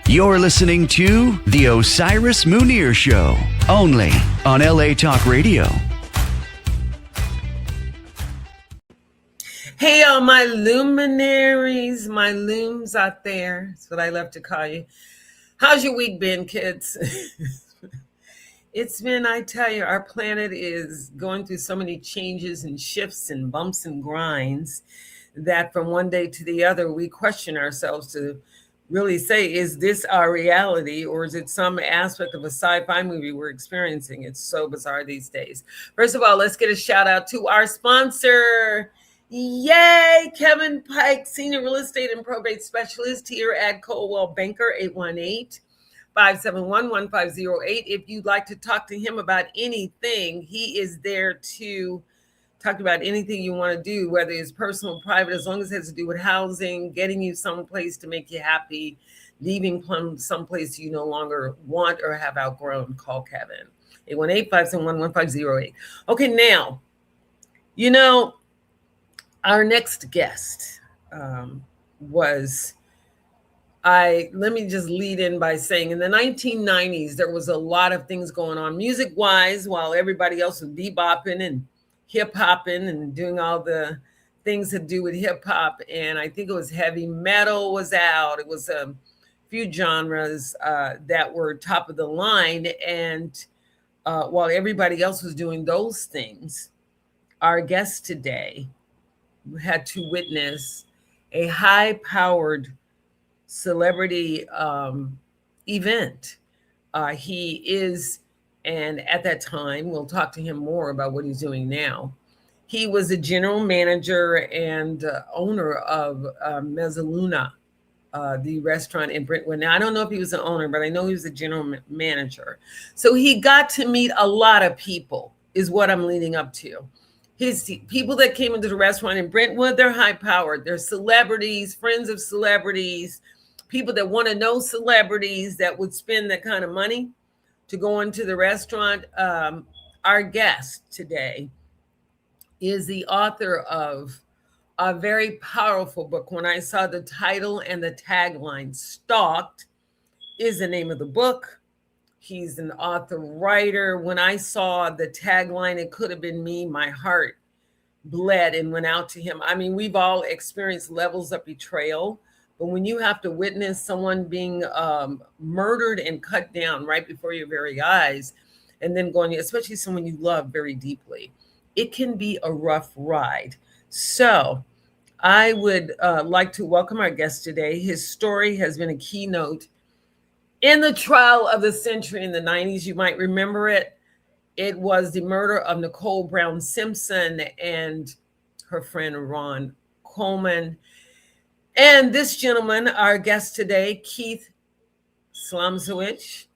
You're listening to The Osiris Munir Show, only on LA Talk Radio. Hey, all my luminaries, my looms out there. That's what I love to call you. How's your week been, kids? It's been, I tell you, our planet is going through so many changes and shifts and bumps and grinds that from one day to the other, we question ourselves to really say, is this our reality, or is it some aspect of a sci-fi movie we're experiencing? It's so bizarre these days. First of all, let's get a shout out to our sponsor. Yay! Kevin Pike, Senior Real Estate and Probate Specialist here at Coldwell Banker, 818-571-1508. If you'd like to talk to him about anything, he is there to talk about anything you want to do, whether it's personal, private, as long as it has to do with housing, getting you someplace to make you happy, leaving someplace you no longer want or have outgrown. Call Kevin, 818-571-1508. Okay, now, you know, our next guest let me just lead in by saying in the 1990s, there was a lot of things going on music-wise while everybody else was bebopping and hip-hopping and doing all the things to do with hip-hop. And I think it was heavy metal was out. It was a few genres that were top of the line. And while everybody else was doing those things, our guest today had to witness a high-powered celebrity event. He is, and at that time, we'll talk to him more about what he's doing now. He was the general manager and owner of Mezzaluna, the restaurant in Brentwood. Now, I don't know if he was the owner, but I know he was the general manager. So he got to meet a lot of people, is what I'm leading up to. His people that came into the restaurant in Brentwood, they're high powered. They're celebrities, friends of celebrities, people that want to know celebrities that would spend that kind of money to go into the restaurant. Our guest today is the author of a very powerful book. When I saw the title and the tagline, Stalked is the name of the book. He's an author, writer. When I saw the tagline, it could have been me. My heart bled and went out to him. I mean, we've all experienced levels of betrayal, but when you have to witness someone being murdered and cut down right before your very eyes, and then going, especially someone you love very deeply, it can be a rough ride. So I would like to welcome our guest today. His story has been a keynote in the trial of the century in the 90s. You might remember it. It was the murder of Nicole Brown Simpson and her friend Ron Coleman. And this gentleman, our guest today, Keith Zlomsowitch,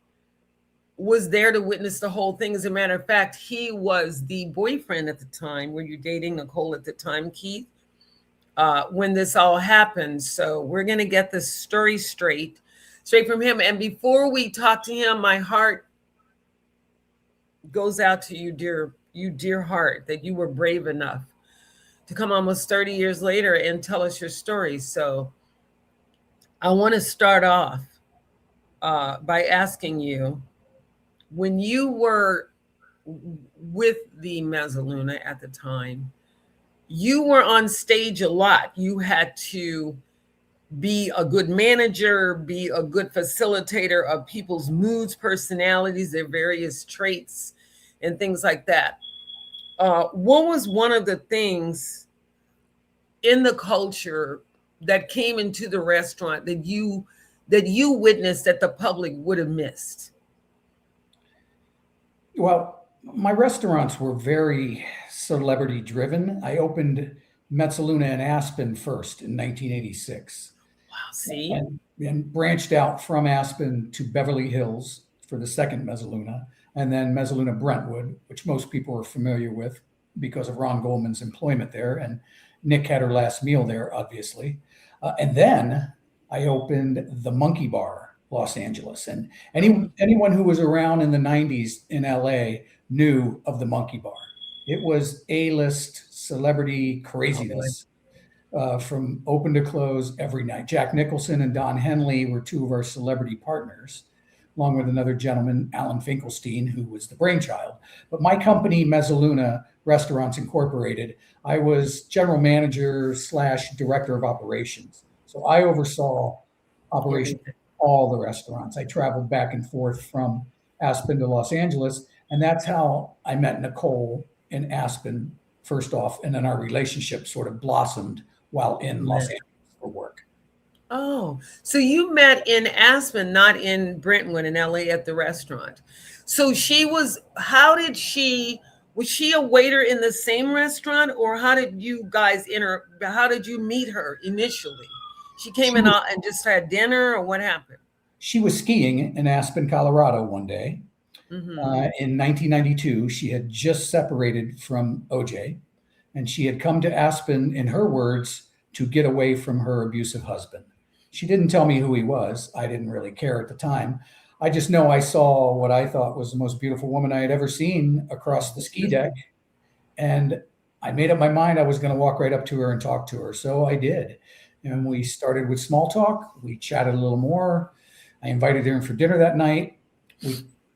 was there to witness the whole thing. As a matter of fact, he was the boyfriend at the time. Were you dating Nicole at the time, Keith, when this all happened? So we're going to get this story straight from him. And before we talk to him, my heart goes out to you, dear heart, that you were brave enough to come almost 30 years later and tell us your story. So I want to start off by asking you, when you were with the Mezzaluna at the time, you were on stage a lot. You had to be a good manager, be a good facilitator of people's moods, personalities, their various traits, and things like that. What was one of the things in the culture that came into the restaurant that you witnessed that the public would have missed? Well, my restaurants were very celebrity driven. I opened Mezzaluna in Aspen first in 1986. Wow, see? And branched out from Aspen to Beverly Hills for the second Mezzaluna, and then Mezzaluna Brentwood, which most people are familiar with because of Ron Goldman's employment there. And Nick had her last meal there, obviously. And then I opened the Monkey Bar, Los Angeles. And anyone who was around in the 90s in LA knew of the Monkey Bar. It was A-list celebrity craziness. from open to close every night. Jack Nicholson and Don Henley were two of our celebrity partners, along with another gentleman, Alan Finkelstein, who was the brainchild. But my company, Mezzaluna Restaurants Incorporated, I was general manager / director of operations. So I oversaw operations of all the restaurants. I traveled back and forth from Aspen to Los Angeles, and that's how I met Nicole in Aspen first off, and then our relationship sort of blossomed while in Los Angeles for work. Oh, so you met in Aspen, not in Brentwood in LA at the restaurant. So was she a waiter in the same restaurant, or how did you guys how did you meet her initially? She came in and just had dinner, or what happened? She was skiing in Aspen, Colorado one day. Mm-hmm. In 1992, she had just separated from OJ, and she had come to Aspen, in her words, to get away from her abusive husband. She didn't tell me who he was. I didn't really care at the time. I just know I saw what I thought was the most beautiful woman I had ever seen across the ski deck. And I made up my mind I was going to walk right up to her and talk to her. So I did. And we started with small talk. We chatted a little more. I invited her in for dinner that night.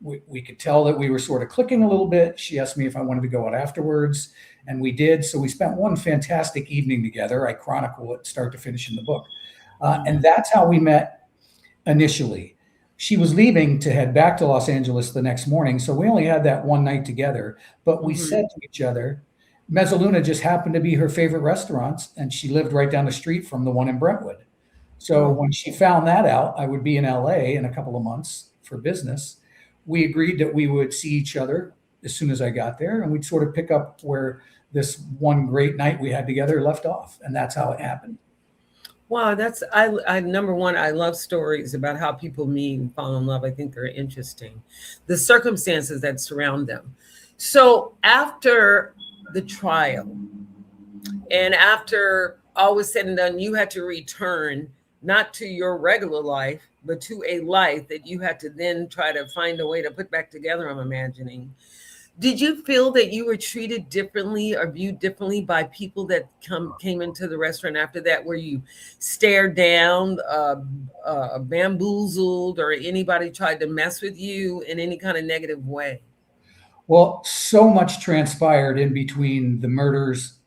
We could tell that we were sort of clicking a little bit. She asked me if I wanted to go out afterwards, and we did. So we spent one fantastic evening together. I chronicle it start to finish in the book. And that's how we met initially. She was leaving to head back to Los Angeles the next morning. So we only had that one night together, but we said to each other, Mezzaluna just happened to be her favorite restaurants, and she lived right down the street from the one in Brentwood. So when she found that out, I would be in LA in a couple of months for business. We agreed that we would see each other as soon as I got there, and we'd sort of pick up where this one great night we had together left off. And that's how it happened. Wow, I number one, I love stories about how people meet and fall in love. I think they're interesting. The circumstances that surround them. So after the trial, and after all was said and done, you had to return not to your regular life, but to a life that you had to then try to find a way to put back together, I'm imagining. Did you feel that you were treated differently or viewed differently by people that came into the restaurant after that? Were you stared down, bamboozled, or anybody tried to mess with you in any kind of negative way? Well, so much transpired in between the murders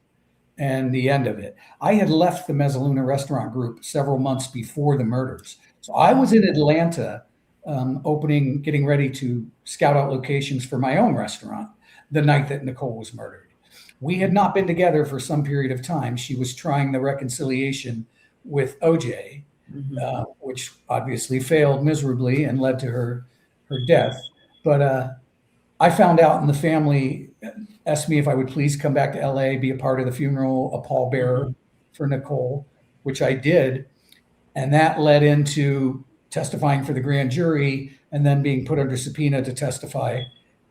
and the end of it. I had left the Mezzaluna Restaurant group several months before the murders. So I was in Atlanta getting ready to scout out locations for my own restaurant the night that Nicole was murdered. We had not been together for some period of time. She was trying the reconciliation with OJ, which obviously failed miserably and led to her death. But I found out, and the family asked me if I would please come back to LA, be a part of the funeral, a pallbearer for Nicole, which I did. And that led into testifying for the grand jury and then being put under subpoena to testify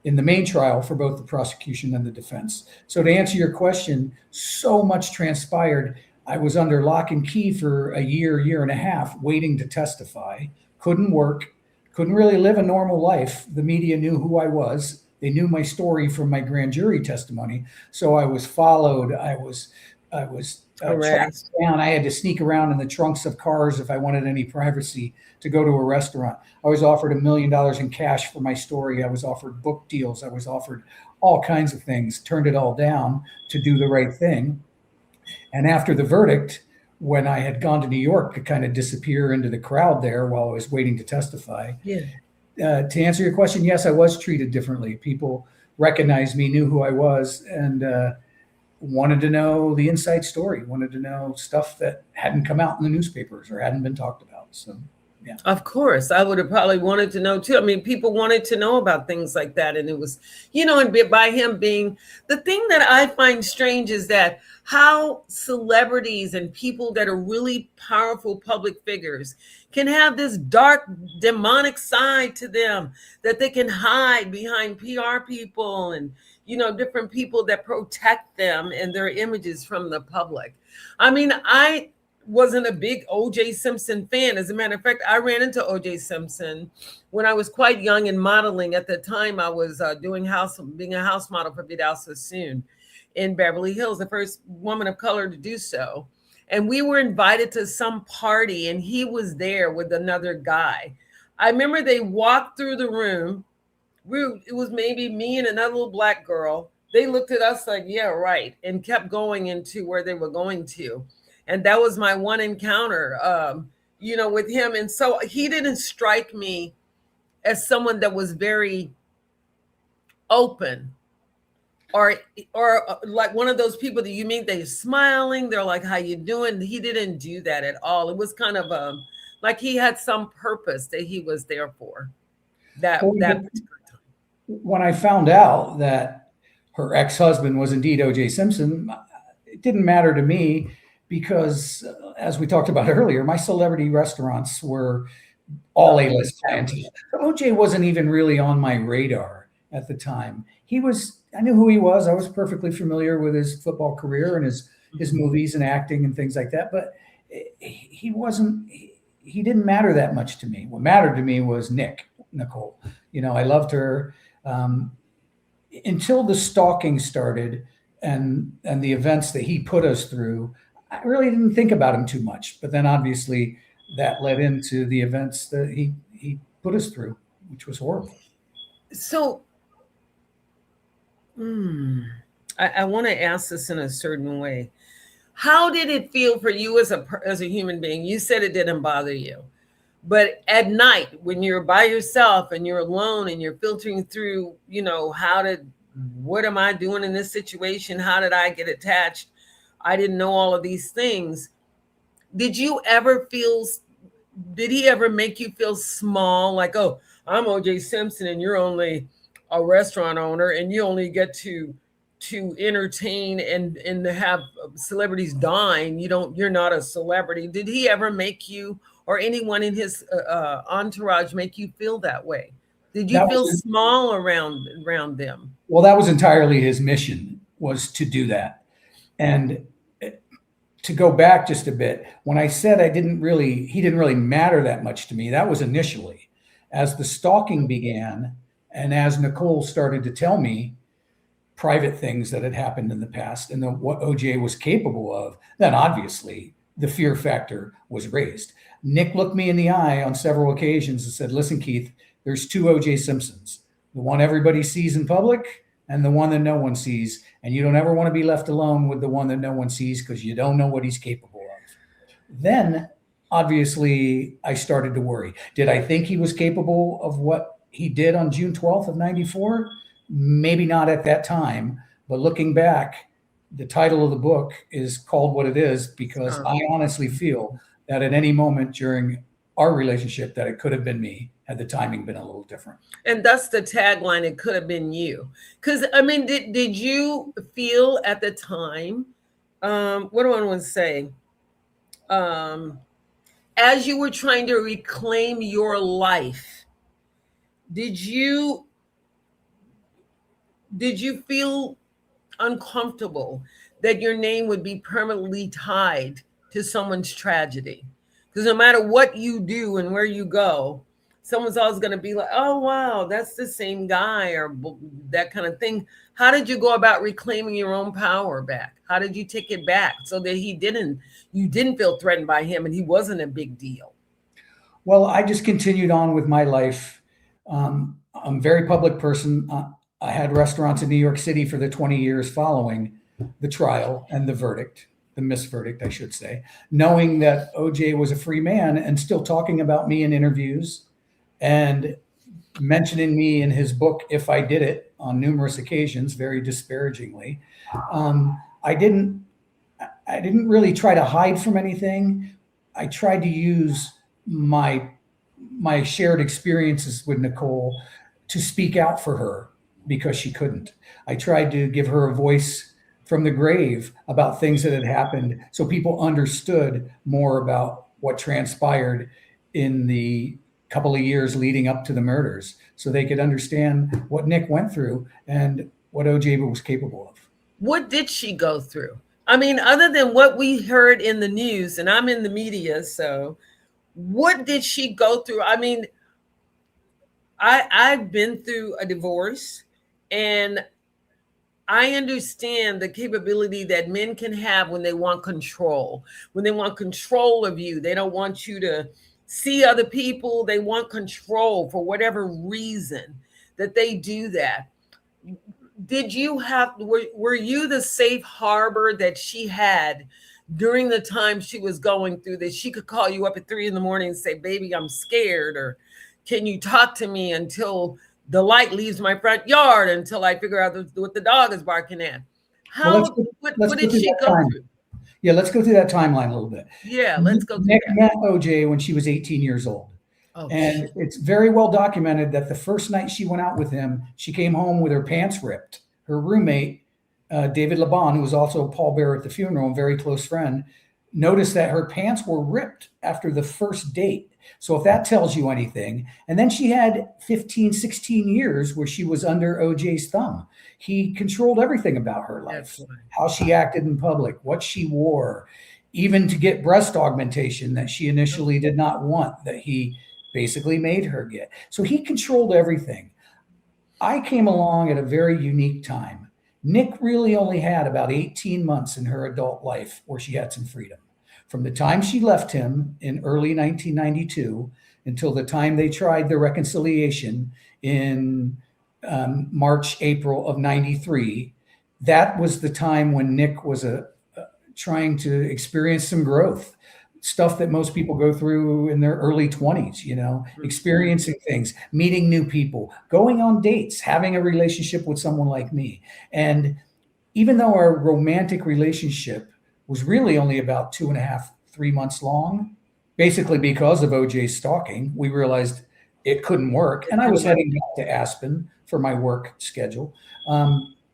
in the main trial for both the prosecution and the defense. So to answer your question, so much transpired. I was under lock and key for a year and a half, waiting to testify. Couldn't work, couldn't really live a normal life. The media knew who I was. They knew my story from my grand jury testimony. So I was followed. I was tracked down. I had to sneak around in the trunks of cars if I wanted any privacy to go to a restaurant. I was offered $1 million in cash for my story. I was offered book deals. I was offered all kinds of things, turned it all down to do the right thing. And after the verdict, when I had gone to New York to kind of disappear into the crowd there while I was waiting to testify, to answer your question, yes, I was treated differently. People recognized me, knew who I was, and wanted to know the inside story, wanted to know stuff that hadn't come out in the newspapers or hadn't been talked about. So, yeah. Of course, I would have probably wanted to know too. I mean, people wanted to know about things like that. And it was, and by him being, the thing that I find strange is that how celebrities and people that are really powerful public figures can have this dark demonic side to them that they can hide behind PR people and different people that protect them and their images from the public. I mean, I wasn't a big OJ Simpson fan. As a matter of fact, I ran into OJ Simpson when I was quite young and modeling. At the time, I was being a house model for Vidal Sassoon in Beverly Hills, the first woman of color to do so. and we were invited to some party, and he was there with another guy. I remember they walked through the room. It was maybe me and another little black girl. They looked at us like, yeah, right, and kept going into where they were going to. And that was my one encounter, with him. And so he didn't strike me as someone that was very open, or like one of those people that you meet, they're smiling, they're like, how you doing? He didn't do that at all. It was kind of like he had some purpose that he was there for that particular time. When I found out that her ex-husband was indeed OJ Simpson, it didn't matter to me because, as we talked about earlier, my celebrity restaurants were all A-list clientele. OJ wasn't even really on my radar at the time. I knew who he was. I was perfectly familiar with his football career and his movies and acting and things like that. But he didn't matter that much to me. What mattered to me was Nicole. I loved her until the stalking started and the events that he put us through. I really didn't think about him too much. But then obviously that led into the events that he put us through, which was horrible. So I want to ask this in a certain way. How did it feel for you as a human being? You said it didn't bother you, but at night when you're by yourself and you're alone and you're filtering through, what am I doing in this situation? How did I get attached? I didn't know all of these things. Did he ever make you feel small? Like, oh, I'm OJ Simpson and you're only a restaurant owner and you only get to entertain and to have celebrities dine. You're not a celebrity. Did he ever make you or anyone in his entourage make you feel that way? Did you feel small around them? Well, that was entirely his mission, was to do that. And to go back just a bit, when I said he didn't really matter that much to me, that was initially. As the stalking began and as Nicole started to tell me private things that had happened in the past and what OJ was capable of, then obviously the fear factor was raised. Nick looked me in the eye on several occasions and said, listen, Keith, there's two OJ Simpsons, the one everybody sees in public and the one that no one sees. And you don't ever want to be left alone with the one that no one sees because you don't know what he's capable of. Then, obviously, I started to worry. Did I think he was capable of what he did on June 12th of 94? Maybe not at that time. But looking back, the title of the book is called what it is because I honestly feel that at any moment during our relationship that it could have been me had the timing been a little different. And that's the tagline, it could have been you. Because, did you feel at the time, what do I want to say? As you were trying to reclaim your life, did you feel uncomfortable that your name would be permanently tied to someone's tragedy? Because no matter what you do and where you go, someone's always going to be like, oh, wow, that's the same guy, or that kind of thing. How did you go about reclaiming your own power back? How did you take it back so that you didn't feel threatened by him and he wasn't a big deal? Well, I just continued on with my life. I'm a very public person. I had restaurants in New York City for the 20 years following the trial and the verdict, the misverdict, I should say, knowing that OJ was a free man and still talking about me in interviews and mentioning me in his book, If I Did It, on numerous occasions, very disparagingly. I didn't really try to hide from anything. I tried to use my shared experiences with Nicole to speak out for her because she couldn't. I tried to give her a voice from the grave about things that had happened so people understood more about what transpired in the couple of years leading up to the murders so they could understand what Nick went through and what OJ was capable of. What did she go through? Other than what we heard in the news, and I'm in the media, so what did she go through? I've been through a divorce, and I understand the capability that men can have when they want control, when they want control of you. They don't want you to see other people. They want control for whatever reason that they do that. Did you have, were you the safe harbor that she had during the time she was going through this? She could call you up at 3 a.m. and say, baby, I'm scared. Or can you talk to me until the light leaves my front yard, until I figure out what the dog is barking at? Well, What did she go through? Yeah, let's go through that timeline a little bit. Yeah, let's go through Nick that. met OJ when she was 18 years old. Oh, and shit. It's very well documented that the first night she went out with him, she came home with her pants ripped. Her roommate, David Laban, who was also a pallbearer at the funeral and very close friend, noticed that her pants were ripped after the first date. So if that tells you anything, and then she had 15, 16 years where she was under OJ's thumb. He controlled everything about her life, how she acted in public, what she wore, even to get breast augmentation that she initially did not want, that he basically made her get. So he controlled everything. I came along at a very unique time. Nick really only had about 18 months in her adult life where she had some freedom. From the time she left him in early 1992 until the time they tried the reconciliation in March, April of 93, that was the time when Nick was trying to experience some growth, stuff that most people go through in their early 20s, experiencing things, meeting new people, going on dates, having a relationship with someone like me. And even though our romantic relationship was really only about 2.5, 3 months long, basically because of OJ's stalking, we realized it couldn't work. And I was heading back to Aspen for my work schedule.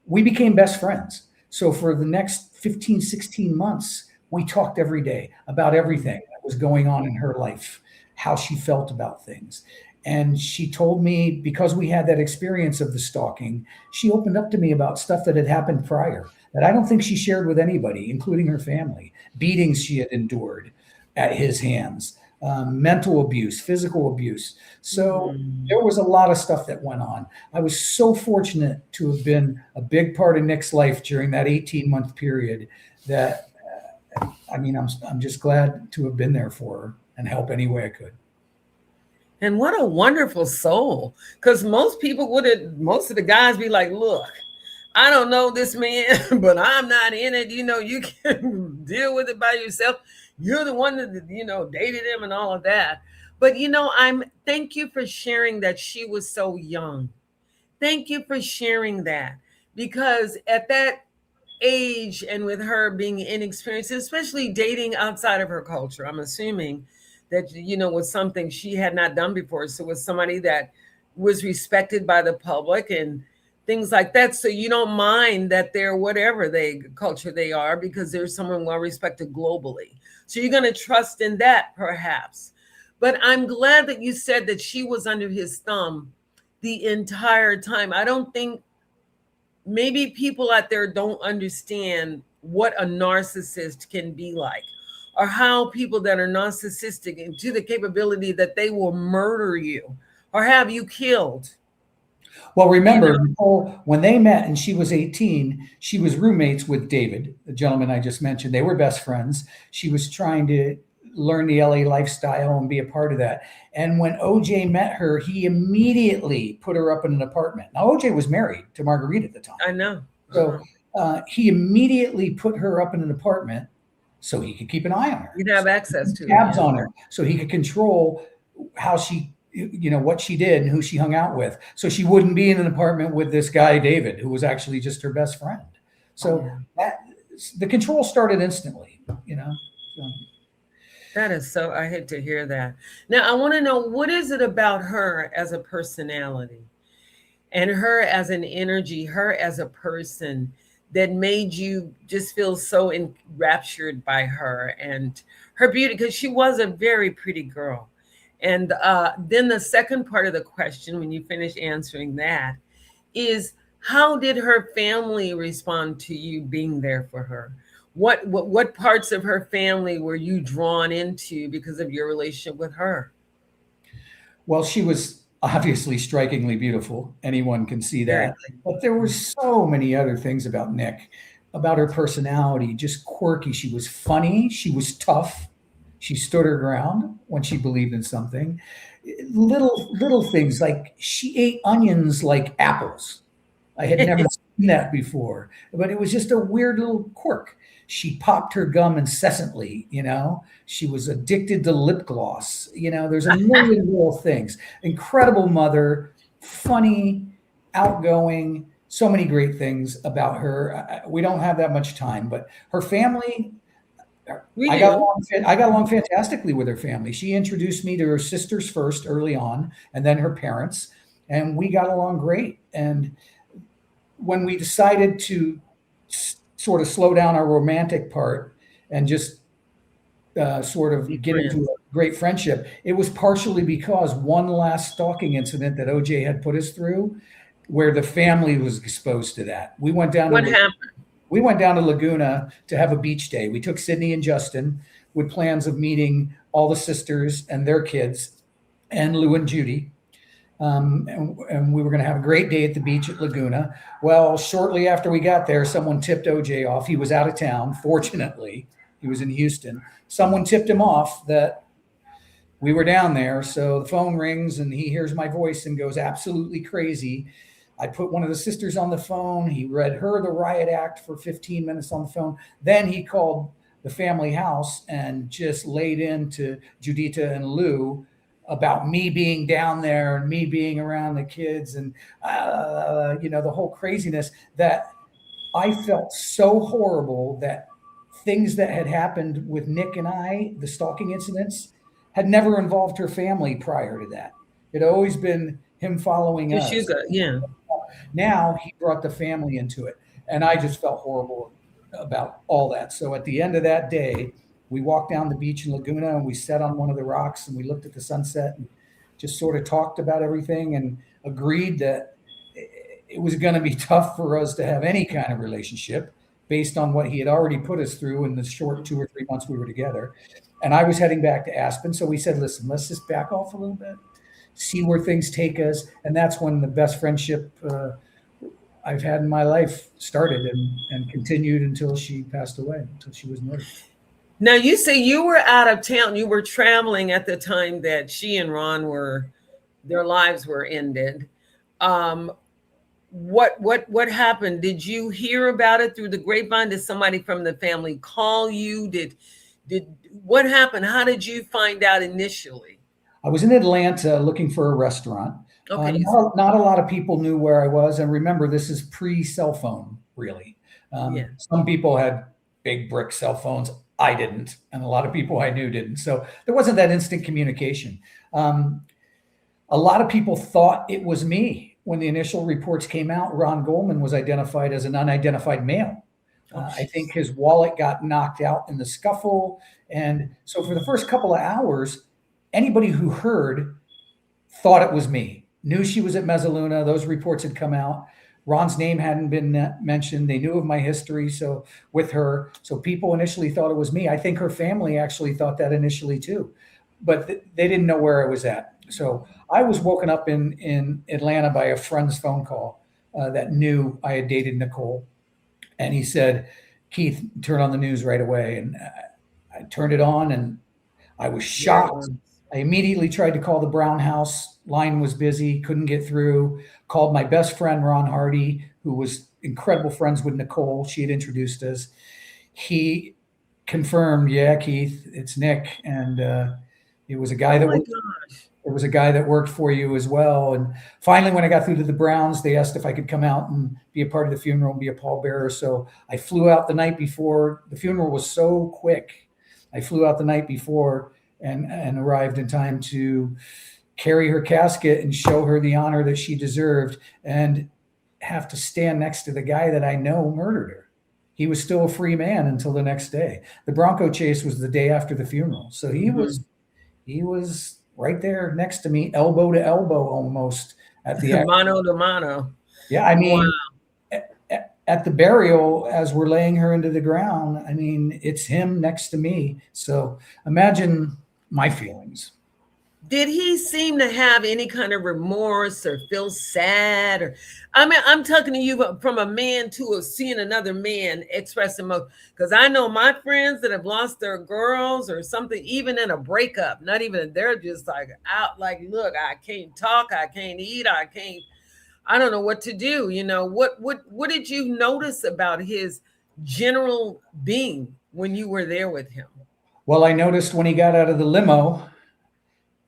We became best friends. So for the next 15, 16 months, we talked every day about everything that was going on in her life, how she felt about things. And she told me, because we had that experience of the stalking, she opened up to me about stuff that had happened prior that I don't think she shared with anybody, including her family, beatings she had endured at his hands, mental abuse, physical abuse. So there was a lot of stuff that went on. I was so fortunate to have been a big part of Nick's life during that 18-month period that, I'm just glad to have been there for her and help any way I could. And what a wonderful soul. Because most of the guys be like, look, I don't know this man, but I'm not in it. You can deal with it by yourself. You're the one that, dated him and all of that. But, thank you for sharing that she was so young. Thank you for sharing that, because at that age and with her being inexperienced, especially dating outside of her culture, I'm assuming that, was something she had not done before. So it was somebody that was respected by the public and things like that. So you don't mind that they're whatever culture they are, because there's someone well respected globally. So you're going to trust in that perhaps. But I'm glad that you said that she was under his thumb the entire time. I don't think, maybe people out there don't understand what a narcissist can be like, or how people that are narcissistic and to the capability that they will murder you or have you killed. Well, remember, Nicole, when they met and she was 18, she was roommates with David, the gentleman I just mentioned. They were best friends. She was trying to learn the LA lifestyle and be a part of that. And when OJ met her, he immediately put her up in an apartment. Now, OJ was married to Marguerite at the time. I know. So he immediately put her up in an apartment so he could keep an eye on her. You'd have access to tabs on her, so he could control how she, what she did and who she hung out with. So she wouldn't be in an apartment with this guy, David, who was actually just her best friend. So the control started instantly, So. That is so, I hate to hear that. Now, I want to know, what is it about her as a personality and her as an energy, her as a person, that made you just feel so enraptured by her and her beauty? Because she was a very pretty girl. And then the second part of the question, when you finish answering that, is how did her family respond to you being there for her? What parts of her family were you drawn into because of your relationship with her? Well, she was obviously strikingly beautiful. Anyone can see Very that. But there were so many other things about Nick, about her personality, just quirky. She was funny. She was tough. She stood her ground when she believed in something. Little things like she ate onions like apples. I had never seen that before, but it was just a weird little quirk. She popped her gum incessantly, She was addicted to lip gloss. There's a million little things. Incredible mother, funny, outgoing, so many great things about her. We don't have that much time, but her family, I got along fantastically with her family. She introduced me to her sisters first early on, and then her parents, and we got along great. And when we decided to sort of slow down our romantic part and just sort of get into a great friendship, it was partially because one last stalking incident that OJ had put us through, where the family was exposed to that. We went down. What happened? We went down to Laguna to have a beach day. We took Sydney and Justin with plans of meeting all the sisters and their kids and Lou and Judy. And we were going to have a great day at the beach at Laguna. Well, shortly after we got there, someone tipped OJ off. He was out of town. Fortunately, he was in Houston. Someone tipped him off that we were down there. So the phone rings and he hears my voice and goes absolutely crazy. I put one of the sisters on the phone. He read her the riot act for 15 minutes on the phone. Then he called the family house and just laid into Judita and Lou about me being down there and me being around the kids and, the whole craziness that I felt so horrible that things that had happened with Nick and I, the stalking incidents, had never involved her family prior to that. It had always been him following us. Yeah. Now he brought the family into it. And I just felt horrible about all that. So at the end of that day, we walked down the beach in Laguna and we sat on one of the rocks and we looked at the sunset and just sort of talked about everything and agreed that it was going to be tough for us to have any kind of relationship based on what he had already put us through in the short 2 or 3 months we were together. And I was heading back to Aspen. So we said, listen, let's just back off a little bit, see where things take us. And that's when the best friendship I've had in my life started and continued until she passed away, until she was murdered. Now, you say you were out of town. You were traveling at the time that she and Ron their lives were ended. What happened? Did you hear about it through the grapevine? Did somebody from the family call you? What happened? How did you find out initially? I was in Atlanta looking for a restaurant. Okay. Not a lot of people knew where I was. And remember, this is pre-cell phone, really. Some people had big brick cell phones. I didn't. And a lot of people I knew didn't. So there wasn't that instant communication. A lot of people thought it was me. When the initial reports came out, Ron Goldman was identified as an unidentified male. I think his wallet got knocked out in the scuffle. And so for the first couple of hours, anybody who heard thought it was me, knew she was at Mezzaluna. Those reports had come out. Ron's name hadn't been mentioned. They knew of my history with her. So people initially thought it was me. I think her family actually thought that initially too, but they didn't know where I was at. So I was woken up in Atlanta by a friend's phone call that knew I had dated Nicole. And he said, Keith, turn on the news right away. And I turned it on and I was shocked. I immediately tried to call the Brown house. Line was busy, couldn't get through. Called my best friend, Ron Hardy, who was incredible friends with Nicole. She had introduced us. He confirmed, yeah, Keith, it's Nick. And it was a guy that worked for you as well. And finally, when I got through to the Browns, they asked if I could come out and be a part of the funeral and be a pallbearer. So I flew out the night before. The funeral was so quick. I flew out the night before and arrived in time to carry her casket and show her the honor that she deserved and have to stand next to the guy that I know murdered her. He was still a free man until the next day. The Bronco chase was the day after the funeral. So he was right there next to me, elbow to elbow almost at the mano to mano. Yeah, I mean, wow. At the burial, as we're laying her into the ground, I mean, it's him next to me. So imagine my feelings. Did he seem to have any kind of remorse or feel sad? Or, I mean, I'm talking to you from a man to seeing another man express emotion. Because I know my friends that have lost their girls or something, even in a breakup, not even, they're just like out, like, look, I can't talk, I can't eat, I don't know what to do. What did you notice about his general being when you were there with him? Well, I noticed when he got out of the limo,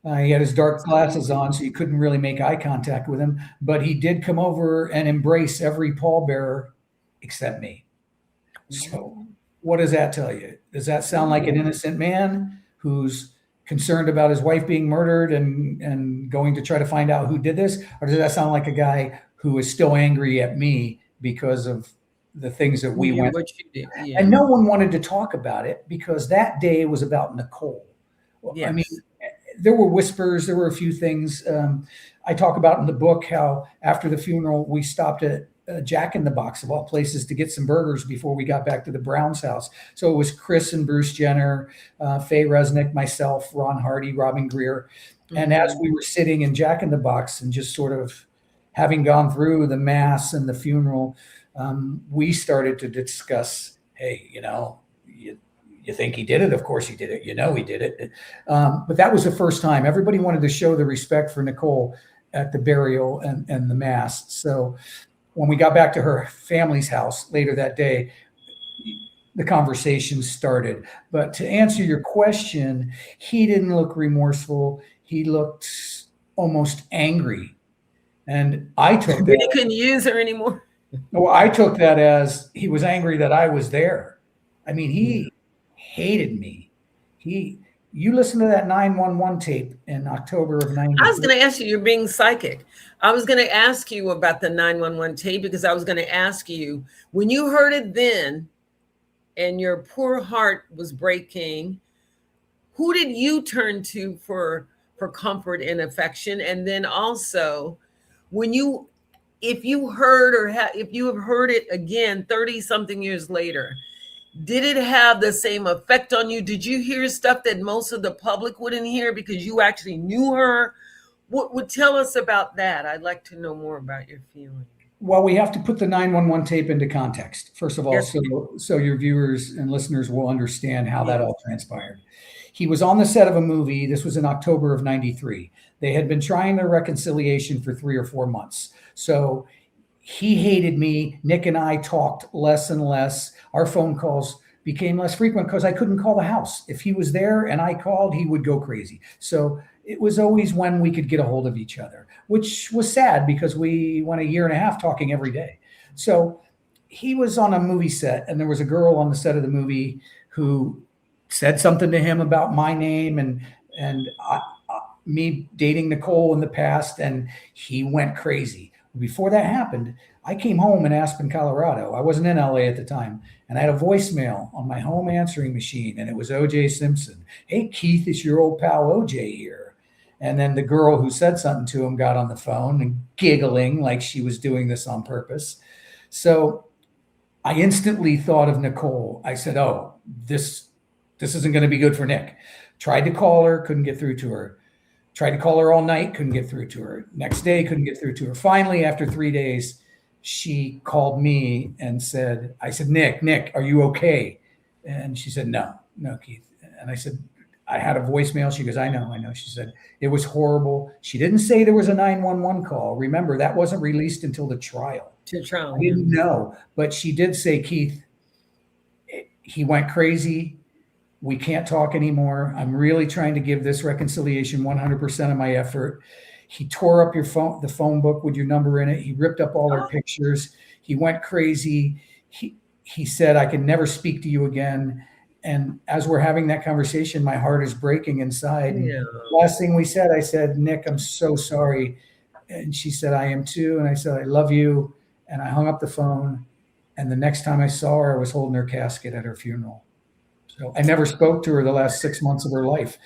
he had his dark glasses on, so you couldn't really make eye contact with him. But he did come over and embrace every pallbearer except me. So, what does that tell you? Does that sound like an innocent man who's concerned about his wife being murdered and going to try to find out who did this? Or does that sound like a guy who is still angry at me because of the things that we went through? Yeah. And no one wanted to talk about it because that day was about Nicole. Yes. I mean, there were whispers, there were a few things. I talk about in the book how after the funeral, we stopped at Jack in the Box of all places to get some burgers before we got back to the Browns house. So it was Chris and Bruce Jenner, Faye Resnick, myself, Ron Hardy, Robin Greer. Mm-hmm. And as we were sitting in Jack in the Box and just sort of having gone through the mass and the funeral, we started to discuss, hey, you think he did it? Of course he did it. He did it. But that was the first time. Everybody wanted to show the respect for Nicole at the burial and the mass. So when we got back to her family's house later that day, the conversation started. But to answer your question, he didn't look remorseful. He looked almost angry. And I took that. He couldn't use her anymore. Well, I took that as he was angry that I was there. I mean, he hated me. You listen to that 911 tape in October of 90. I was going to ask you, you're being psychic. I was going to ask you about the 911 tape because I was going to ask you, when you heard it then and your poor heart was breaking, who did you turn to for comfort and affection? And then also, if you have heard it again 30 something years later, did it have the same effect on you? Did you hear stuff that most of the public wouldn't hear because you actually knew her? What would tell us about that? I'd like to know more about your feeling. Well, we have to put the 911 tape into context, first of all, yes. so your viewers and listeners will understand how that all transpired. He was on the set of a movie. This was in October of 93. They had been trying their reconciliation for 3 or 4 months. So he hated me. Nick and I talked less and less. Our phone calls became less frequent because I couldn't call the house. If he was there and I called, he would go crazy. So it was always when we could get a hold of each other, which was sad because we went 1.5 years talking every day. So he was on a movie set and there was a girl on the set of the movie who said something to him about my name and me dating Nicole in the past, and he went crazy. Before that happened, I came home in Aspen, Colorado. I wasn't in LA at the time. And I had a voicemail on my home answering machine, and it was OJ Simpson. Hey, Keith, it's your old pal OJ here. And then the girl who said something to him got on the phone and giggling like she was doing this on purpose. So I instantly thought of Nicole. I said, oh, this isn't going to be good for Nick. Tried to call her, couldn't get through to her. Tried to call her all night, couldn't get through to her. Next day, couldn't get through to her. Finally, after 3 days, she called me and said, I said, Nick, are you okay? And she said, no, Keith. And I said, I had a voicemail. She goes, I know. She said, it was horrible. She didn't say there was a 911 call. Remember, that wasn't released until the trial. I didn't know. But she did say, Keith, he went crazy. We can't talk anymore. I'm really trying to give this reconciliation 100% of my effort. He tore up the phone book with your number in it. He ripped up all our pictures. He went crazy. He said, I can never speak to you again. And as we're having that conversation, my heart is breaking inside. Yeah. Last thing we said, I said, Nick, I'm so sorry. And she said, I am too. And I said, I love you. And I hung up the phone. And the next time I saw her, I was holding her casket at her funeral. So I never spoke to her the last 6 months of her life.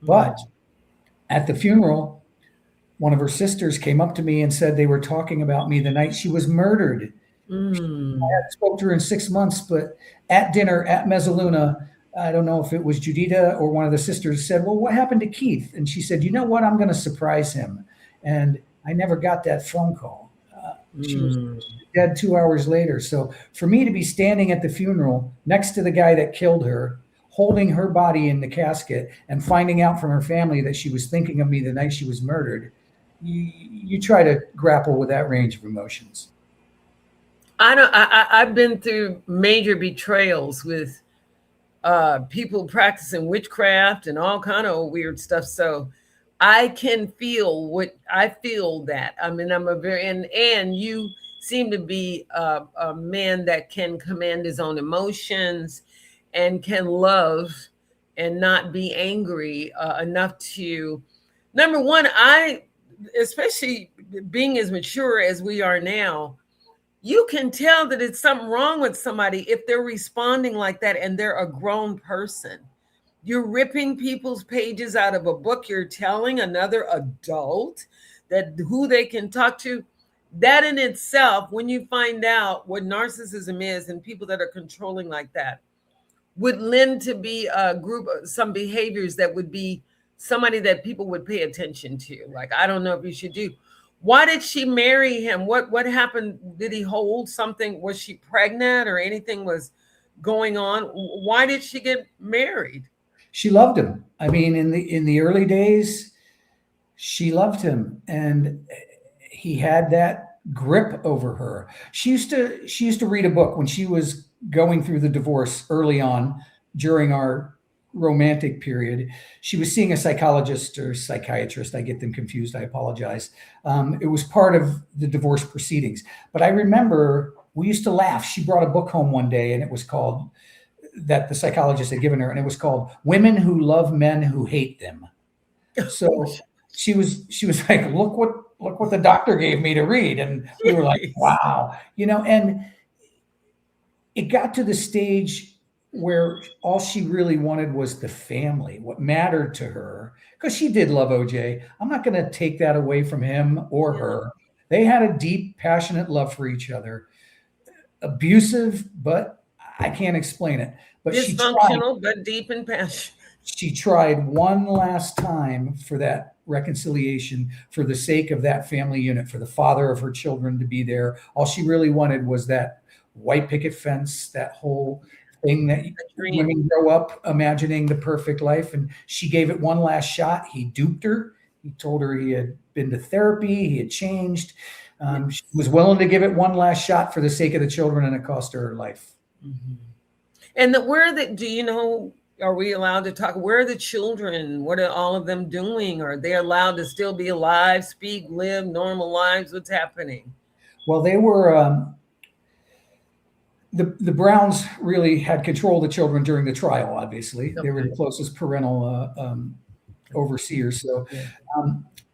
But at the funeral, one of her sisters came up to me and said they were talking about me the night she was murdered. I hadn't spoke to her in 6 months, but at dinner at Mezzaluna, I don't know if it was Judita or one of the sisters said, well, what happened to Keith? And she said, you know what? I'm going to surprise him. And I never got that phone call. She was dead 2 hours later. So for me to be standing at the funeral next to the guy that killed her, holding her body in the casket and finding out from her family that she was thinking of me the night she was murdered, you try to grapple with that range of emotions. I've been through major betrayals with people practicing witchcraft and all kind of weird stuff. So I can feel what I feel that. I mean, I'm a very, and you seem to be a man that can command his own emotions and can love and not be angry enough to, number one, especially being as mature as we are now, you can tell that it's something wrong with somebody if they're responding like that and they're a grown person. You're ripping people's pages out of a book. You're telling another adult that who they can talk to. That in itself, when you find out what narcissism is and people that are controlling like that, would lend to be a group of some behaviors that would be somebody that people would pay attention to. Like, I don't know if you should do. Why did she marry him? What happened? Did he hold something? Was she pregnant or anything was going on? Why did she get married? She loved him. I mean, in the early days, she loved him, and he had that grip over her. She used to read a book when she was going through the divorce early on during our romantic period. She was seeing a psychologist or psychiatrist. I get them confused. I apologize. It was part of the divorce proceedings. But I remember we used to laugh. She brought a book home one day, and it was called, that the psychologist had given her, and it was called Women Who Love Men Who Hate Them. So she was like, look what the doctor gave me to read. And we were like, wow, and it got to the stage where all she really wanted was the family, what mattered to her, because she did love OJ. I'm not going to take that away from him or her. They had a deep, passionate love for each other. Abusive, but I can't explain it. But dysfunctional, but deep in passion. She tried one last time for that reconciliation, for the sake of that family unit, for the father of her children to be there. All she really wanted was that white picket fence, that whole thing that women grow up imagining the perfect life. And she gave it one last shot. He duped her. He told her he had been to therapy. He had changed. She was willing to give it one last shot for the sake of the children, and it cost her life. Mm-hmm. And do you know, are we allowed to talk? Where are the children? What are all of them doing? Are they allowed to still be alive, speak, live normal lives? What's happening? Well, they were, the Browns really had control of the children during the trial, obviously. Okay. They were the closest parental overseers. So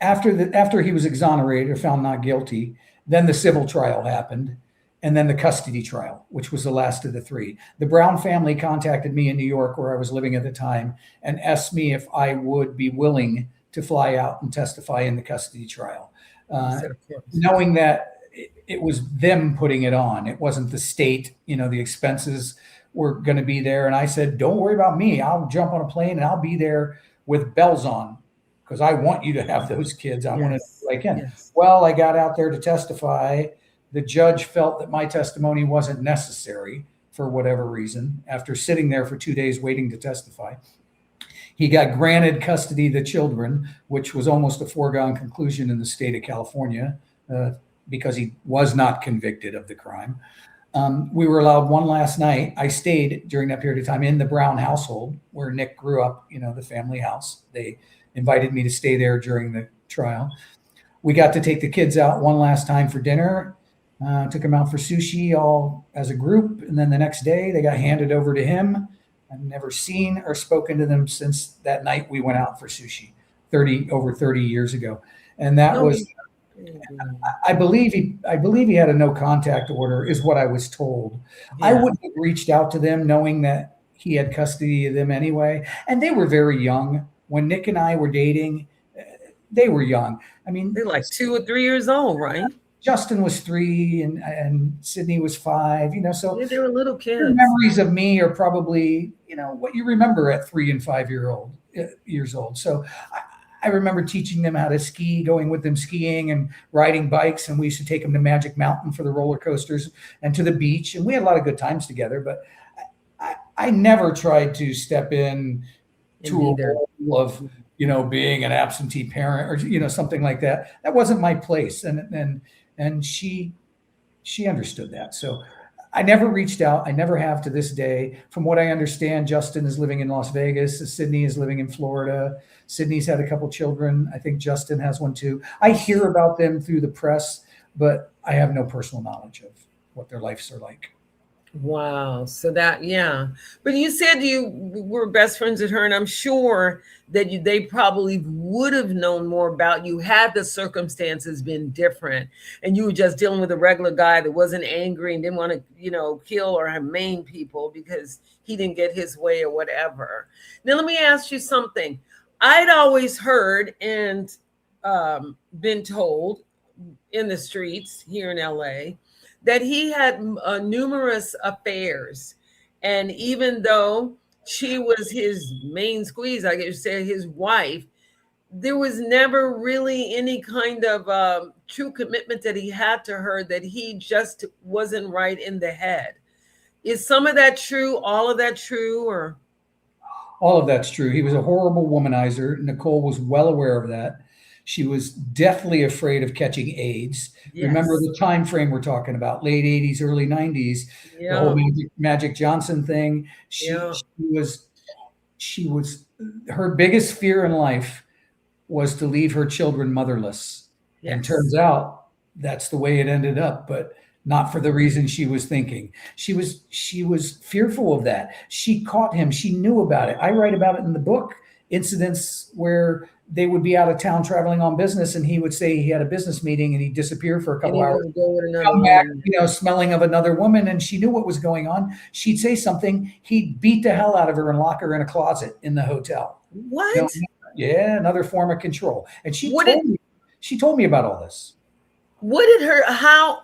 after he was exonerated or found not guilty, then the civil trial happened. And then the custody trial, which was the last of the three. The Brown family contacted me in New York, where I was living at the time, and asked me if I would be willing to fly out and testify in the custody trial, knowing that it was them putting it on. It wasn't the state. The expenses were going to be there. And I said, don't worry about me. I'll jump on a plane and I'll be there with bells on, because I want you to have those kids. I want to do what I can. Yes. Well, I got out there to testify. The judge felt that my testimony wasn't necessary for whatever reason. After sitting there for 2 days waiting to testify, he got granted custody of the children, which was almost a foregone conclusion in the state of California, because he was not convicted of the crime. We were allowed one last night. I stayed during that period of time in the Brown household where Nick grew up, the family house. They invited me to stay there during the trial. We got to take the kids out one last time for dinner. Took them out for sushi all as a group. And then the next day they got handed over to him. I've never seen or spoken to them since that night we went out for sushi over 30 years ago. And that was, I believe he had a no contact order is what I was told. Yeah. I wouldn't have reached out to them knowing that he had custody of them anyway. And they were very young. When Nick and I were dating, they were young. I mean, they're like 2 or 3 years old, right? Justin was 3 and Sydney was 5, so Yeah, they were little your kids. memories of me are probably, what you remember at 3 and 5 years old. So I remember teaching them how to ski, going with them skiing and riding bikes. And we used to take them to Magic Mountain for the roller coasters and to the beach. And we had a lot of good times together, but I never tried to step in to a role of, being an absentee parent or, something like that. That wasn't my place. And she understood that. So I never reached out. I never have to this day. From what I understand, Justin is living in Las Vegas. Sydney is living in Florida. Sydney's had a couple children. I think Justin has one too. I hear about them through the press, but I have no personal knowledge of what their lives are like. Wow. So yeah. But you said you were best friends with her, and I'm sure that they probably would have known more about you had the circumstances been different and you were just dealing with a regular guy that wasn't angry and didn't want to, kill or maim people because he didn't get his way or whatever. Now, let me ask you something. I'd always heard and been told in the streets here in LA that he had numerous affairs. And even though she was his main squeeze, I guess say his wife, there was never really any kind of true commitment that he had to her, that he just wasn't right in the head. Is some of that true? All of that true? Or all of that's true. He was a horrible womanizer. Nicole was well aware of that. She was deathly afraid of catching AIDS. Yes. Remember the time frame we're talking about, late 80s, early 90s, the whole Magic Johnson thing. She was, her biggest fear in life was to leave her children motherless. Yes. And turns out that's the way it ended up, but not for the reason she was thinking. She was fearful of that. She caught him. She knew about it. I write about it in the book, incidents where they would be out of town traveling on business, and he would say he had a business meeting and he'd disappear for a couple hours, come back, smelling of another woman. And she knew what was going on. She'd say something. He'd beat the hell out of her and lock her in a closet in the hotel. What? Yeah. Another form of control. And she told me about all this. What did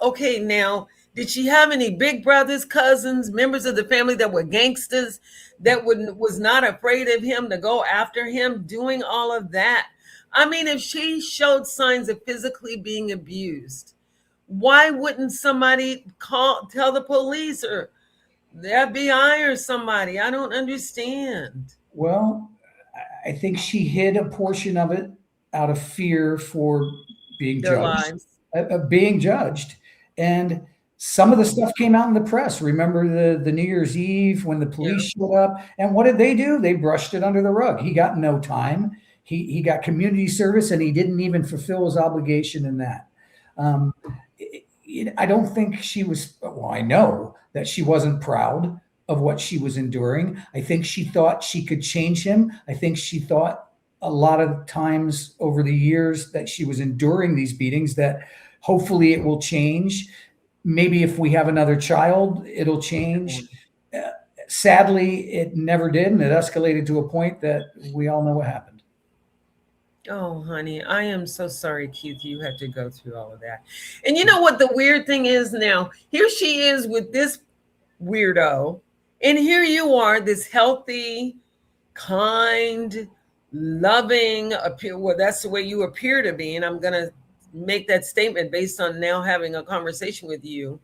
okay, now, did she have any big brothers, cousins, members of the family that were gangsters that was not afraid of him to go after him, doing all of that? I mean, if she showed signs of physically being abused, why wouldn't somebody tell the police or the FBI or somebody? I don't understand. Well, I think she hid a portion of it out of fear for being judged. And some of the stuff came out in the press. Remember the New Year's Eve when the police showed up? And what did they do? They brushed it under the rug. He got no time. He got community service, and he didn't even fulfill his obligation in that. I don't think she was, well, I know that she wasn't proud of what she was enduring. I think she thought she could change him. I think she thought a lot of times over the years that she was enduring these beatings that hopefully it will change. Maybe if we have another child, it'll change. Sadly, it never did. And it escalated to a point that we all know what happened. Oh, honey, I am so sorry, Keith, you had to go through all of that. And you know what the weird thing is now? Here she is with this weirdo. And here you are, this healthy, kind, loving, well, that's the way you appear to be. And I'm going to make that statement based on now having a conversation with you,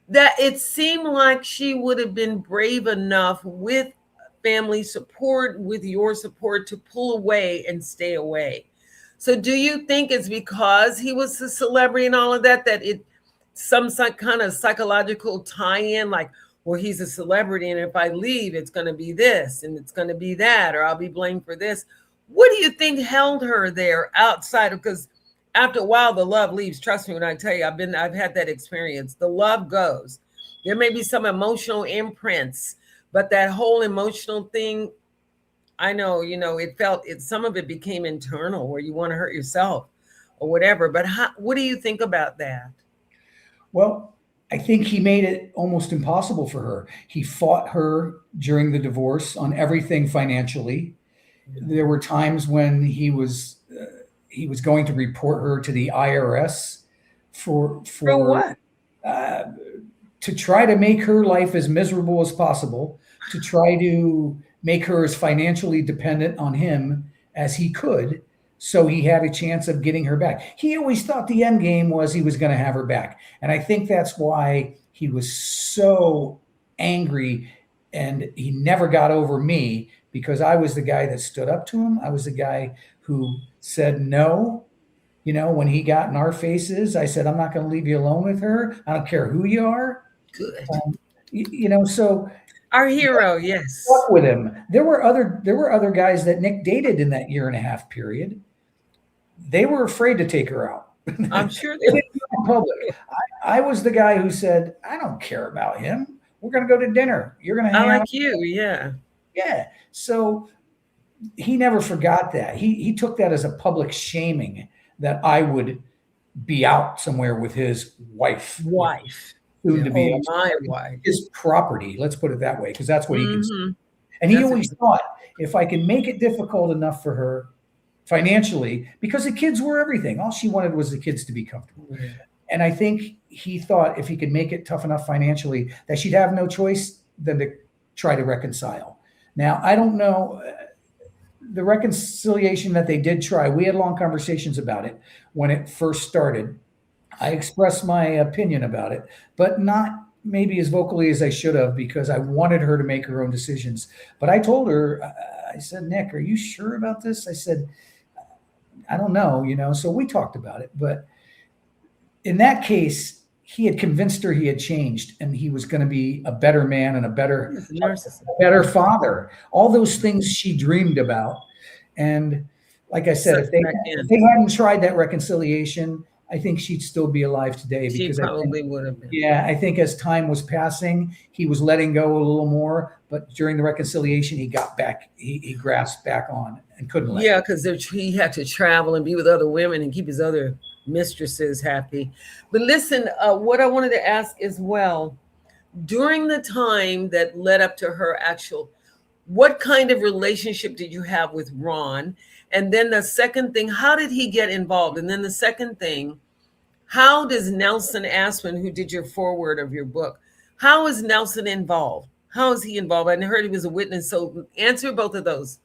that it seemed like she would have been brave enough with family support, with your support, to pull away and stay away. So do you think it's because he was a celebrity and all of that, that it some kind of psychological tie-in, like, well, he's a celebrity, and if I leave, it's going to be this and it's going to be that, or I'll be blamed for this? What do you think held her there outside of, because after a while, the love leaves. Trust me when I tell you, I've had that experience. The love goes. There may be some emotional imprints, but that whole emotional thing, I know, some of it became internal, where you want to hurt yourself or whatever. But what do you think about that? Well, I think he made it almost impossible for her. He fought her during the divorce on everything financially. There were times when he was going to report her to the IRS for what? To try to make her life as miserable as possible, to try to make her as financially dependent on him as he could, so he had a chance of getting her back. He always thought the end game was he was going to have her back. And I think that's why he was so angry, and he never got over me, because I was the guy that stood up to him. I was the guy who said no. You know, when he got in our faces, I said, I'm not going to leave you alone with her. I don't care who you are. Good. So our hero, yes. Stuck with him. There were other guys that Nick dated in that 1.5 year period. They were afraid to take her out. I'm sure they didn't go in public. I was the guy who said, I don't care about him. We're going to go to dinner. You're going to hang out. I like you. Yeah. Yeah. So he never forgot that. He took that as a public shaming that I would be out somewhere with his wife. Soon to be my wife. His property. Let's put it that way, because that's what he considered. And he always thought, if I can make it difficult enough for her financially, because the kids were everything. All she wanted was the kids to be comfortable. Yeah. And I think he thought if he could make it tough enough financially, that she'd have no choice than to try to reconcile. Now, I don't know the reconciliation that they did try. We had long conversations about it when it first started. I expressed my opinion about it, but not maybe as vocally as I should have, because I wanted her to make her own decisions. But I told her, I said, Nick, are you sure about this? I said, I don't know, so we talked about it. But in that case, he had convinced her he had changed and he was going to be a better man and a better father. All those things she dreamed about. And like I said, if they hadn't tried that reconciliation, I think she'd still be alive today. She probably would have been. Yeah, I think as time was passing, he was letting go a little more. But during the reconciliation, he got back. He grasped back on and couldn't let go. Yeah, because he had to travel and be with other women and keep his other mistresses happy. But listen, what I wanted to ask as well, during the time that led up to her what kind of relationship did you have with Ron? And then the second thing, how did he get involved? And then the second thing, how does Nelson Aspen, who did your foreword of your book, how is Nelson involved? How is he involved? I heard he was a witness. So answer both of those.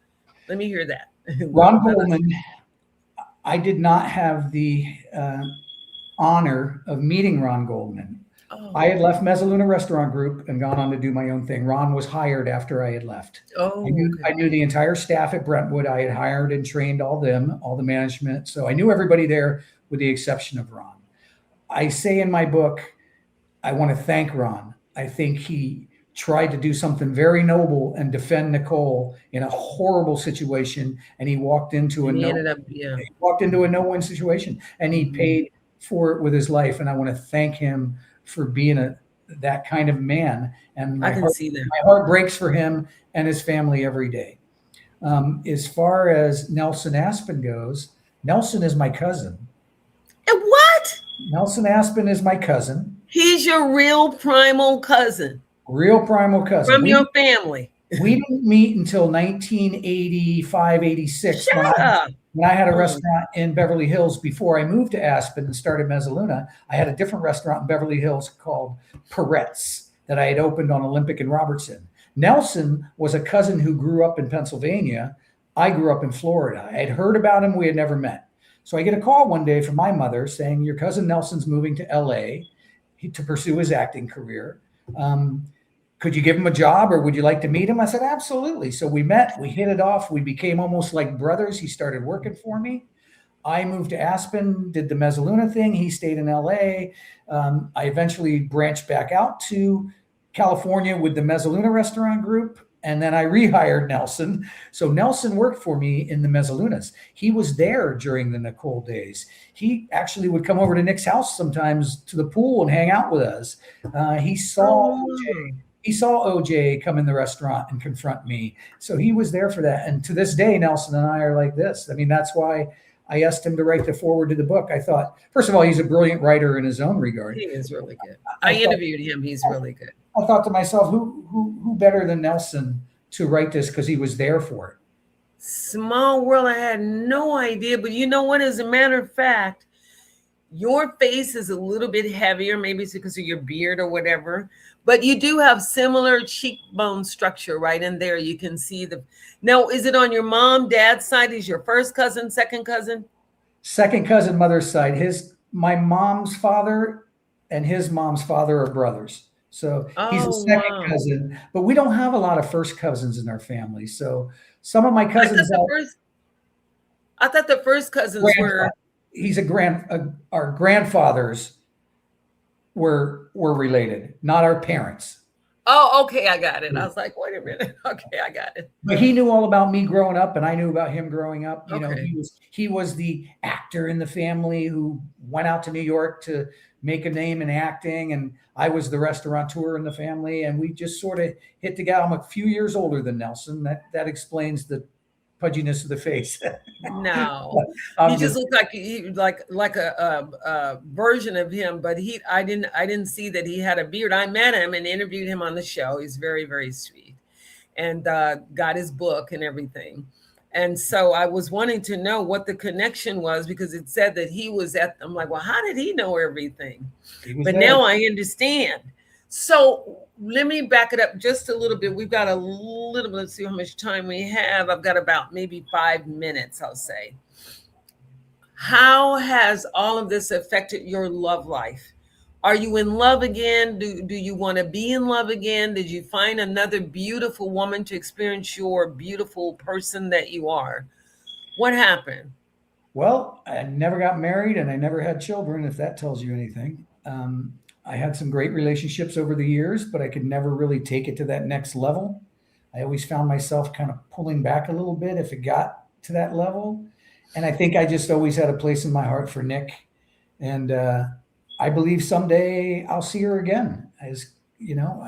Let me hear that. Ron Goldman, I did not have the honor of meeting Ron Goldman. Oh. I had left Mezzaluna Restaurant Group and gone on to do my own thing. Ron was hired after I had left. Oh, I knew the entire staff at Brentwood. I had hired and trained all the management. So I knew everybody there with the exception of Ron. I say in my book, I want to thank Ron. I think he tried to do something very noble and defend Nicole in a horrible situation. And he walked into a no-win situation, and he paid for it with his life. And I want to thank him for being that kind of man. And my heart breaks for him and his family every day. As far as Nelson Aspen goes, Nelson is my cousin. And what? Nelson Aspen is my cousin. He's your real primal cousin. Real primal cousin. From your family. We didn't meet until 1985, 86. When I had a restaurant in Beverly Hills before I moved to Aspen and started Mezzaluna. I had a different restaurant in Beverly Hills called Peretz that I had opened on Olympic and Robertson. Nelson was a cousin who grew up in Pennsylvania. I grew up in Florida. I had heard about him. We had never met. So I get a call one day from my mother saying, your cousin Nelson's moving to LA to pursue his acting career. Could you give him a job, or would you like to meet him? I said, absolutely. So we met, we hit it off. We became almost like brothers. He started working for me. I moved to Aspen, did the Mezzaluna thing. He stayed in LA. I eventually branched back out to California with the Mezzaluna Restaurant Group. And then I rehired Nelson. So Nelson worked for me in the Mezzalunas. He was there during the Nicole days. He actually would come over to Nick's house sometimes to the pool and hang out with us. He saw OJ come in the restaurant and confront me. So he was there for that. And to this day, Nelson and I are like this. I mean, that's why I asked him to write the foreword to the book. I thought, first of all, he's a brilliant writer in his own regard. He is really good. I interviewed him. He's really good. I thought to myself, who better than Nelson to write this, because he was there for it. Small world. I had no idea. But you know what? As a matter of fact, Your face is a little bit heavier. Maybe it's because of your beard or whatever, but you do have similar cheekbone structure right in there. You can see the, now, is it on your mom, dad's side? Is your first cousin, second cousin? Second cousin, mother's side. My mom's father and his mom's father are brothers. So he's a Oh, second wow. cousin, but we don't have a lot of first cousins in our family. So some of my I thought cousins the first, I thought the first cousins were. he's our grandfathers were related, not our parents. Oh, okay, I got it. I was like, wait a minute. Okay, I got it. But he knew all about me growing up, and I knew about him growing up. You know, Okay. he was the actor in the family who went out to New York to make a name in acting, and I was the restaurateur in the family, and we just sort of hit together. I'm a few years older than Nelson. That explains the pudginess of the face. No, you just look like a version of him, but I didn't see that he had a beard. I met him and interviewed him on the show. He's very, very sweet, and got his book and everything. And so I was wanting to know what the connection was, because it said that he was I'm like, well, how did he know everything? But now I understand. So let me back it up just a little bit. We've got a little bit, let's see how much time we have. I've got about maybe 5 minutes, I'll say. How has all of this affected your love life? Are you in love again? Do you want to be in love again? Did you find another beautiful woman to experience your beautiful person that you are? What happened? Well, I never got married and I never had children, if that tells you anything. I had some great relationships over the years, but I could never really take it to that next level. I always found myself kind of pulling back a little bit if it got to that level. And I think I just always had a place in my heart for Nick. And I believe someday I'll see her again. As you know,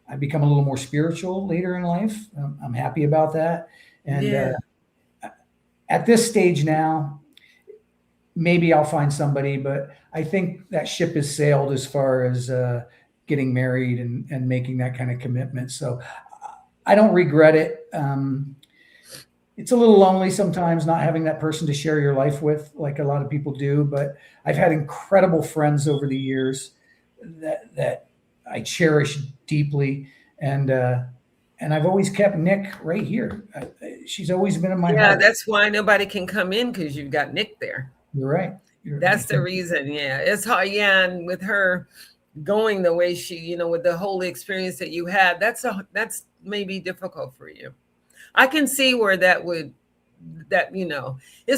I become a little more spiritual later in life. I'm happy about that. And at this stage now, maybe I'll find somebody, but I think that ship has sailed as far as getting married and making that kind of commitment. So I don't regret it. It's a little lonely sometimes not having that person to share your life with, like a lot of people do, but I've had incredible friends over the years that I cherish deeply. And I've always kept Nick right here. She's always been in my heart. Yeah, that's why nobody can come in, because you've got Nick there. You're right. That's the reason. Yeah, it's hard. Yeah, and with her going the way she, with the whole experience that you had, that's maybe difficult for you. I can see where it's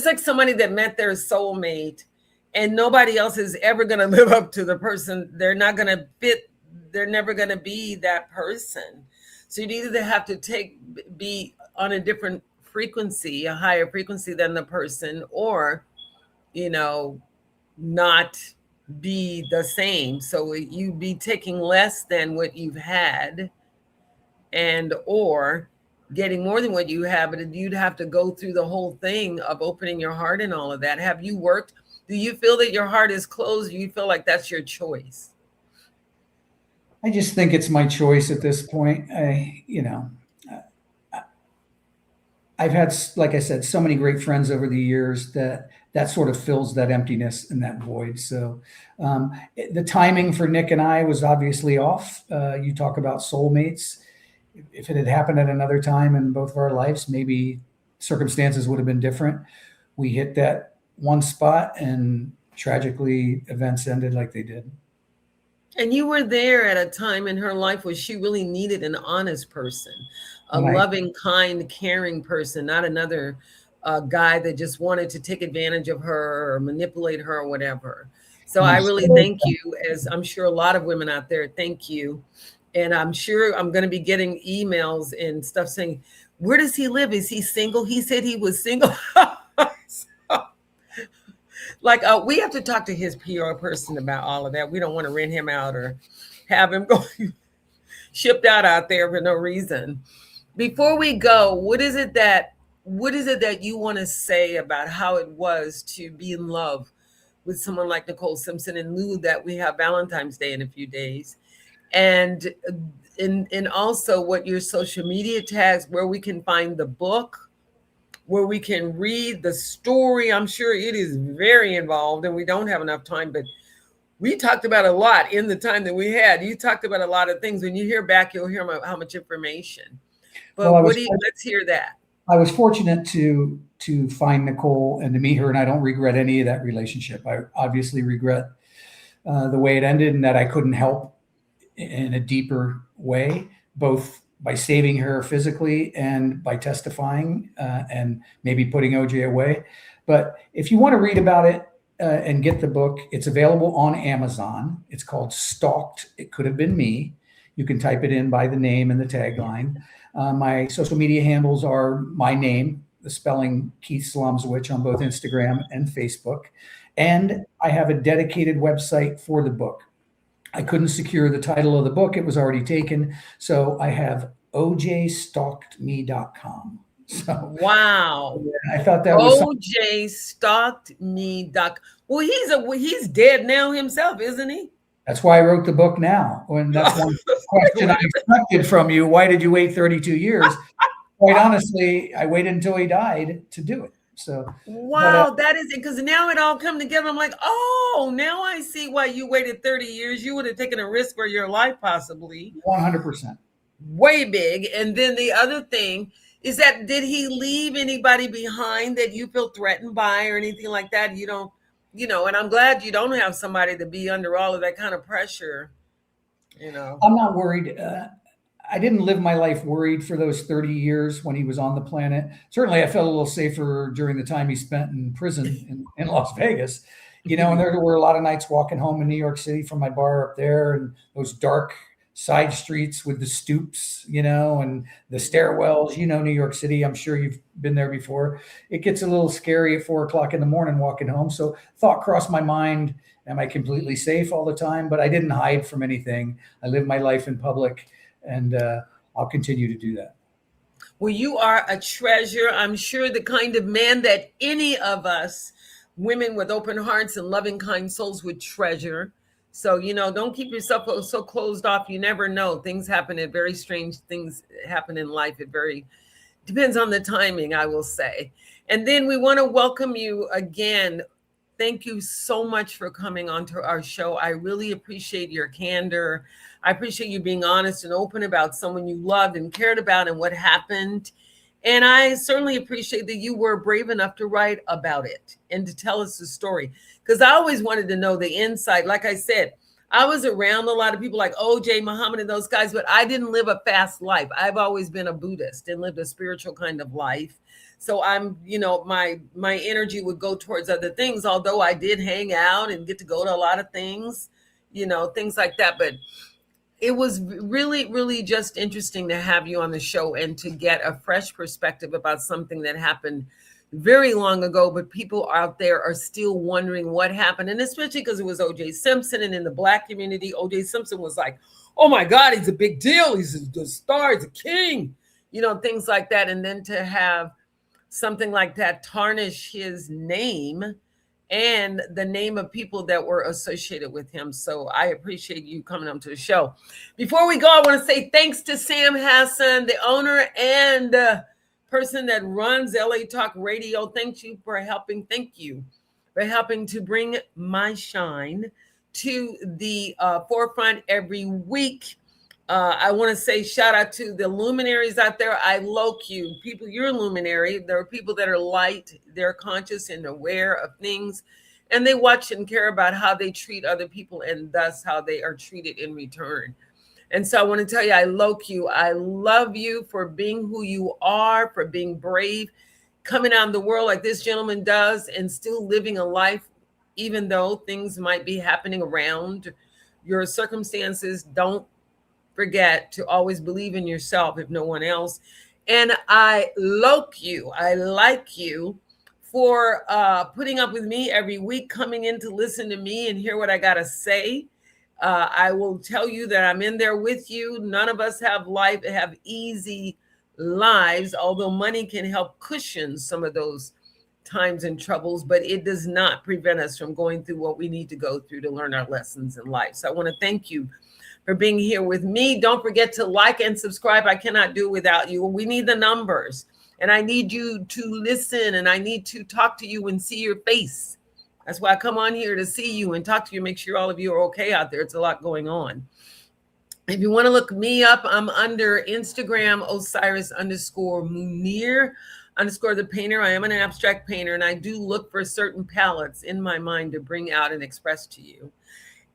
like somebody that met their soulmate and nobody else is ever going to live up to the person. They're not going to fit. They're never going to be that person. So you'd either have to be on a different frequency, a higher frequency than the person, or, not be the same. So you'd be taking less than what you've had or getting more than what you have, but you'd have to go through the whole thing of opening your heart and all of that. Have you worked? Do you feel that your heart is closed? Do you feel like that's your choice? I just think it's my choice at this point. I've had, like I said, so many great friends over the years that sort of fills that emptiness and that void. So the timing for Nick and I was obviously off. You talk about soulmates. If it had happened at another time in both of our lives, maybe circumstances would have been different. We hit that one spot and tragically events ended like they did. And you were there at a time in her life where she really needed an honest person, a loving, kind, caring person, not another guy that just wanted to take advantage of her or manipulate her or whatever. So I really thank you, as I'm sure a lot of women out there, thank you. And I'm sure I'm going to be getting emails and stuff saying, where does he live? Is he single? He said he was single. We have to talk to his PR person about all of that. We don't want to rent him out or have him go shipped out there for no reason. Before we go, what is it that you want to say about how it was to be in love with someone like Nicole Simpson, in lieu that we have Valentine's Day in a few days? And also what your social media tags, where we can find the book, where we can read the story. I'm sure it is very involved and we don't have enough time, but we talked about a lot in the time that we had. You talked about a lot of things. When you hear back, you'll hear how much information. But Well, let's hear that. I was fortunate to find Nicole and to meet her, and I don't regret any of that relationship. I obviously regret the way it ended and that I couldn't help in a deeper way, both by saving her physically and by testifying and maybe putting OJ away. But if you want to read about it and get the book, it's available on Amazon. It's called Stalked. It Could Have Been Me. You can type it in by the name and the tagline. My social media handles are my name, the spelling Keith Zlomsowitch on both Instagram and Facebook. And I have a dedicated website for the book. I couldn't secure the title of the book. It was already taken. So I have ojstalkedme.com. So wow. Yeah, I thought that was ojstalkedme.com. Well, he's dead now himself, isn't he? That's why I wrote the book now. And that's one question I expected from you. Why did you wait 32 years? Quite honestly, I waited until he died to do it. So wow, that is it. Because now it all come together. I'm like, oh, now I see why you waited 30 years. You would have taken a risk for your life, possibly. 100%. Way big. And then the other thing is that, did he leave anybody behind that you feel threatened by or anything like that? You don't, and I'm glad you don't have somebody to be under all of that kind of pressure. I'm not worried. I didn't live my life worried for those 30 years when he was on the planet. Certainly I felt a little safer during the time he spent in prison in Las Vegas, and there were a lot of nights walking home in New York City from my bar up there and those dark side streets with the stoops, and the stairwells, New York City. I'm sure you've been there before. It gets a little scary at 4:00 in the morning walking home. So thought crossed my mind, am I completely safe all the time? But I didn't hide from anything. I live my life in public, and I'll continue to do that. Well, you are a treasure. I'm sure the kind of man that any of us, women with open hearts and loving, kind souls, would treasure. So, don't keep yourself so closed off. You never know. Things happen, very strange things happen in life. It depends on the timing, I will say. And then we want to welcome you again. Thank you so much for coming onto our show. I really appreciate your candor. I appreciate you being honest and open about someone you loved and cared about and what happened. And I certainly appreciate that you were brave enough to write about it and to tell us the story. Because I always wanted to know the inside. Like I said, I was around a lot of people like OJ, Muhammad, and those guys, but I didn't live a fast life. I've always been a Buddhist and lived a spiritual kind of life. So I'm, my energy would go towards other things, although I did hang out and get to go to a lot of things, things like that. But it was really, really just interesting to have you on the show and to get a fresh perspective about something that happened very long ago, but people out there are still wondering what happened. And especially because it was OJ Simpson, and in the Black community, OJ Simpson was like, oh my God, he's a big deal. He's a star, he's a king, things like that. And then to have something like that tarnish his name and the name of people that were associated with him. So I appreciate you coming up to the show. Before we go, I want to say thanks to Sam Hassan, the owner and person that runs LA Talk Radio. Thank you for helping to bring my shine to the forefront every week. I want to say shout out to the luminaries out there. I loc you. People, you're a luminary. There are people that are light. They're conscious and aware of things. And they watch and care about how they treat other people and thus how they are treated in return. And so I want to tell you, I loc you. I love you for being who you are, for being brave, coming out in the world like this gentleman does and still living a life, even though things might be happening around your circumstances. Don't forget to always believe in yourself, if no one else. And I loc you. I like you for putting up with me every week, coming in to listen to me and hear what I got to say. I will tell you that I'm in there with you. None of us have easy lives, although money can help cushion some of those times and troubles, but it does not prevent us from going through what we need to go through to learn our lessons in life. So I want to thank you for being here with me. Don't forget to like and subscribe. I cannot do it without you. We need the numbers. And I need you to listen, and I need to talk to you and see your face. That's why I come on here, to see you and talk to you, make sure all of you are okay out there. It's a lot going on. If you want to look me up, I'm under Instagram, Osiris_Munir_ the painter. I am an abstract painter, and I do look for certain palettes in my mind to bring out and express to you.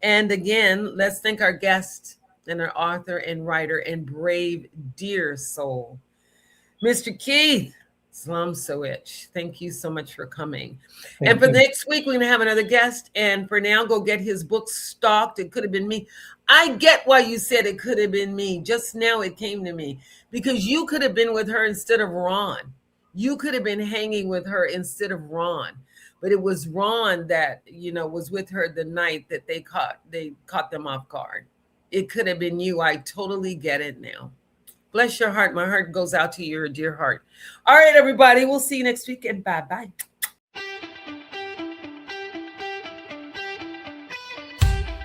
And again, let's thank our guest and our author and writer and brave, dear soul, Mr. Keith Zlomsowitch. Thank you so much for coming. And for next week, we're going to have another guest. And for now, go get his book, Stalked. It Could Have Been Me. I get why you said it could have been me. Just now it came to me. Because you could have been with her instead of Ron. You could have been hanging with her instead of Ron. But it was Ron that, was with her the night that they caught them off guard. It could have been you. I totally get it now. Bless your heart. My heart goes out to your dear heart. All right, everybody. We'll see you next week, and bye-bye.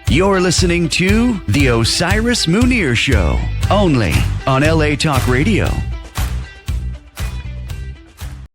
You're listening to The Osiris Munir Show, only on LA Talk Radio.